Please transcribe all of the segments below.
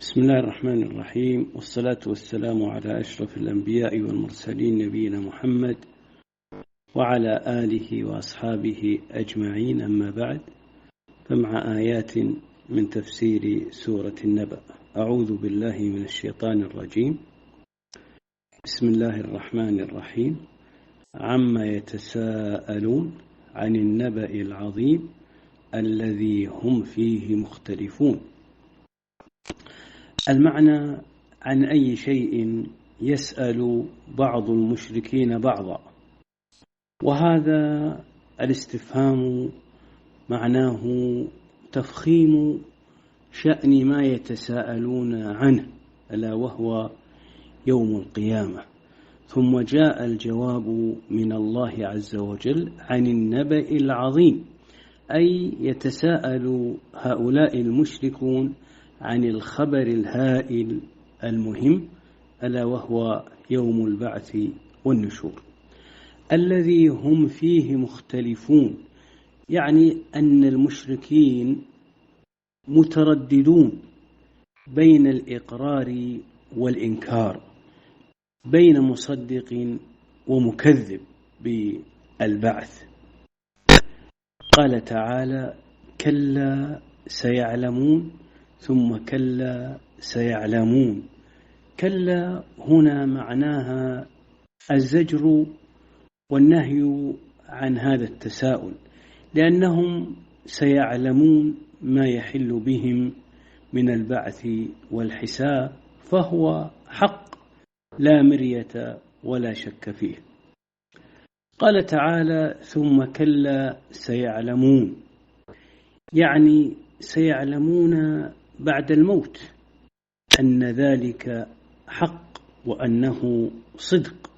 بسم الله الرحمن الرحيم، والصلاة والسلام على أشرف الأنبياء والمرسلين نبينا محمد وعلى آله وأصحابه أجمعين، أما بعد، فمع آيات من تفسير سورة النبأ. أعوذ بالله من الشيطان الرجيم. بسم الله الرحمن الرحيم. عما يتساءلون عن النبأ العظيم الذي هم فيه مختلفون. المعنى: عن أي شيء يسأل بعض المشركين بعضا، وهذا الاستفهام معناه تفخيم شأن ما يتساءلون عنه، ألا وهو يوم القيامة. ثم جاء الجواب من الله عز وجل عن النبأ العظيم، أي يتساءل هؤلاء المشركون عن الخبر الهائل المهم، ألا وهو يوم البعث والنشور الذي هم فيه مختلفون. يعني أن المشركين مترددون بين الإقرار والإنكار، بين مصدق ومكذب بالبعث. قال تعالى: كلا سيعلمون ثم كلا سيعلمون. كلا هنا معناها الزجر والنهي عن هذا التساؤل، لأنهم سيعلمون ما يحل بهم من البعث والحساب، فهو حق لا مرية ولا شك فيه. قال تعالى: ثم كلا سيعلمون، يعني سيعلمون بعد الموت أن ذلك حق وأنه صدق.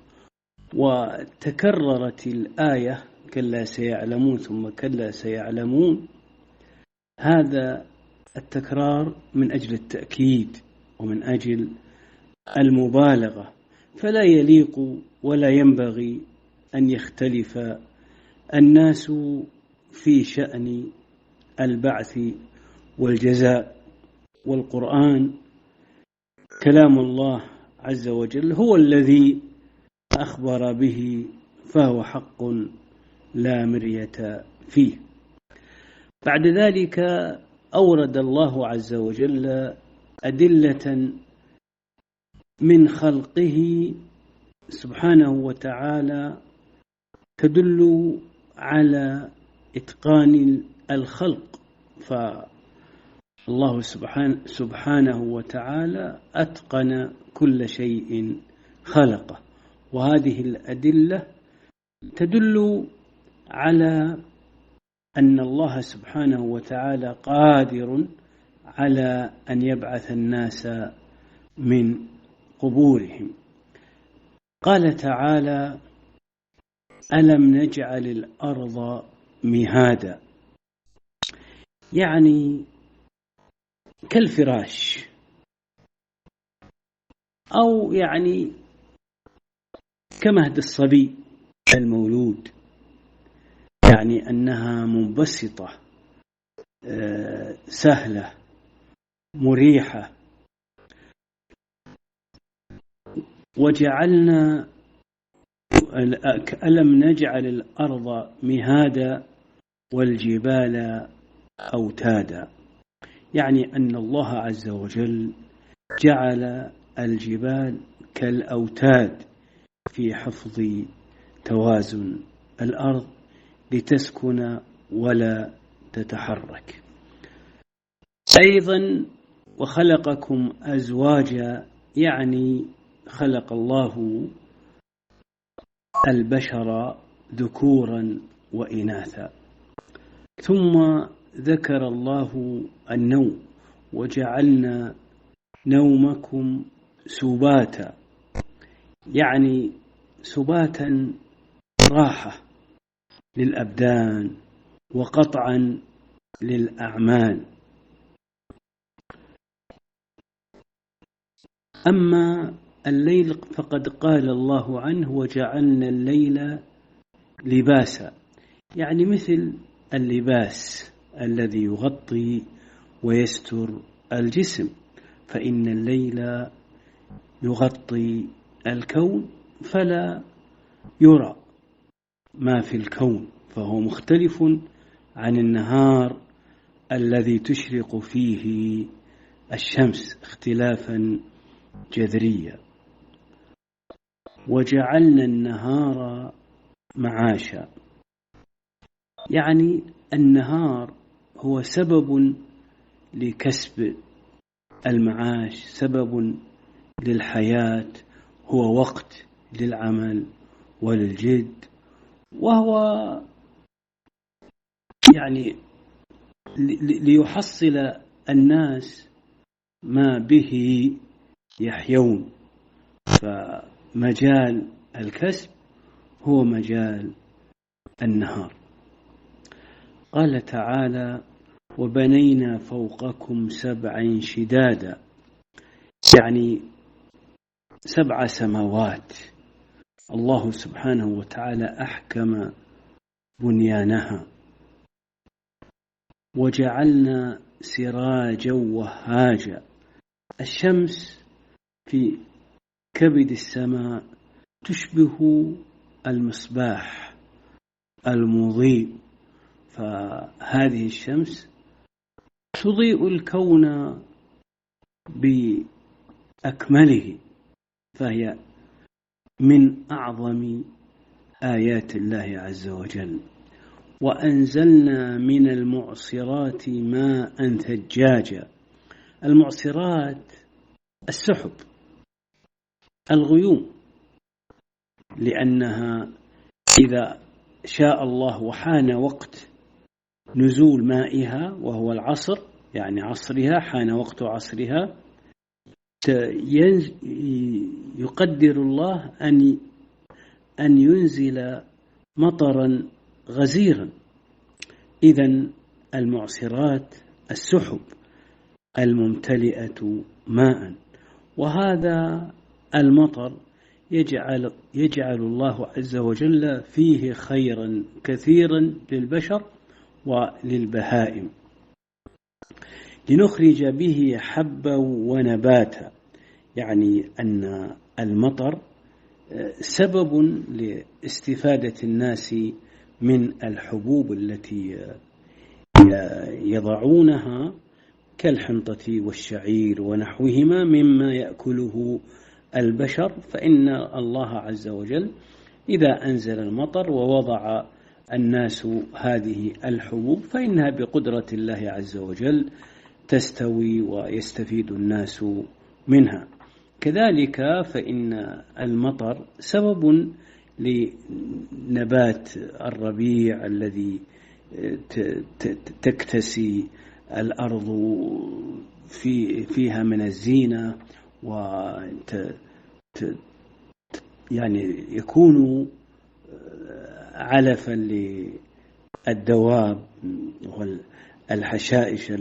وتكررت الآية كلا سيعلمون ثم كلا سيعلمون، هذا التكرار من أجل التأكيد ومن أجل المبالغة، فلا يليق ولا ينبغي أن يختلف الناس في شأن البعث والجزاء. والقرآن كلام الله عز وجل هو الذي أخبر به، فهو حق لا مرية فيه. بعد ذلك أورد الله عز وجل أدلة من خلقه سبحانه وتعالى تدل على إتقان الخلق، فالله سبحانه وتعالى أتقن كل شيء خلقه. وهذه الأدلة تدل على أن الله سبحانه وتعالى قادر على أن يبعث الناس من قبورهم. قال تعالى: ألم نجعل الأرض مهادا، يعني كالفراش، أو يعني كمهد الصبي المولود، يعني أنها منبسطة سهلة مريحة. وجعلنا ألم نجعل الأرض مهادا والجبال أوتادا، يعني أن الله عز وجل جعل الجبال كالأوتاد في حفظ توازن الأرض لتسكن ولا تتحرك. أيضا وخلقكم أزواجا، يعني خلق الله البشر ذكورا وإناثا. ثم ذكر الله النوم: وجعلنا نومكم سباتا، يعني سباتا راحة للأبدان وقطعا للأعمال. أما الليل فقد قال الله عنه: وجعلنا الليل لباسا، يعني مثل اللباس الذي يغطي ويستر الجسم، فإن الليل يغطي الكون فلا يرى ما في الكون، فهو مختلف عن النهار الذي تشرق فيه الشمس اختلافا جذريا. وجعلنا النهار معاشا، يعني النهار هو سبب لكسب المعاش، سبب للحياة، هو وقت للعمل وللجد، وهو يعني ليحصل الناس ما به يحيون. فمجال الكسب هو مجال النهار. قال تعالى: وبنينا فوقكم 7 شدادا، يعني 7 سماوات الله سبحانه وتعالى أحكم بنيانها. وجعلنا سراجا وهاجا، الشمس في كبد السماء تشبه المصباح المضيء، فهذه الشمس تضيء الكون بأكمله، فهي من أعظم آيات الله عز وجل. وأنزلنا من المعصرات ماء ثجاجا، المعصرات السحب، الغيوم، لأنها إذا شاء الله وحان وقت نزول مائها وهو العصر، يعني عصرها، حان وقت عصرها، يقدر الله أن ينزل مطرا غزيرا. إذن المعصرات السحب الممتلئة ماء، وهذا المطر يجعل الله عز وجل فيه خيرا كثيرا للبشر وللبهائم، لنخرج به حبا ونباتا، يعني أن المطر سبب لاستفادة الناس من الحبوب التي يضعونها كالحنطة والشعير ونحوهما مما يأكله البشر. فإن الله عز وجل إذا أنزل المطر ووضع الناس هذه الحبوب فإنها بقدرة الله عز وجل تستوي ويستفيد الناس منها. كذلك فإن المطر سبب لنبات الربيع الذي تكتسي الأرض فيها من الزينة، يعني يكون علفا للدواب والحشائش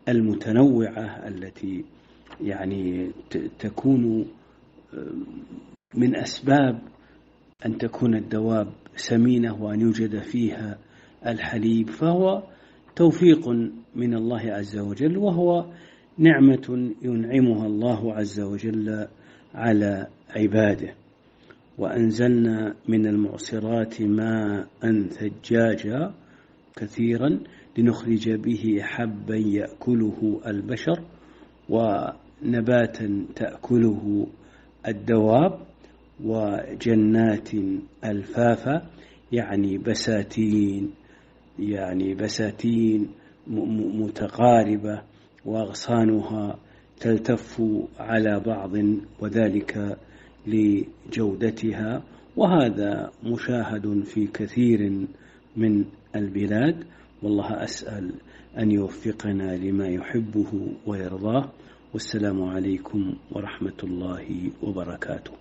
المتنوعة التي يعني تكون من أسباب أن تكون الدواب سمينة وأن يوجد فيها الحليب. فهو توفيق من الله عز وجل، وهو نعمة ينعمها الله عز وجل على عباده. وأنزلنا من المعصرات ماء ثجاجا كثيرا لنخرج به حبا يأكله البشر ونباتا تأكله الدواب وجنات ألفافا، يعني بساتين متقاربة وأغصانها تلتف على بعض، وذلك لجودتها. وهذا مشاهد في كثير من البلاد، والله أسأل أن يوفقنا لما يحبه ويرضاه. والسلام عليكم ورحمة الله وبركاته.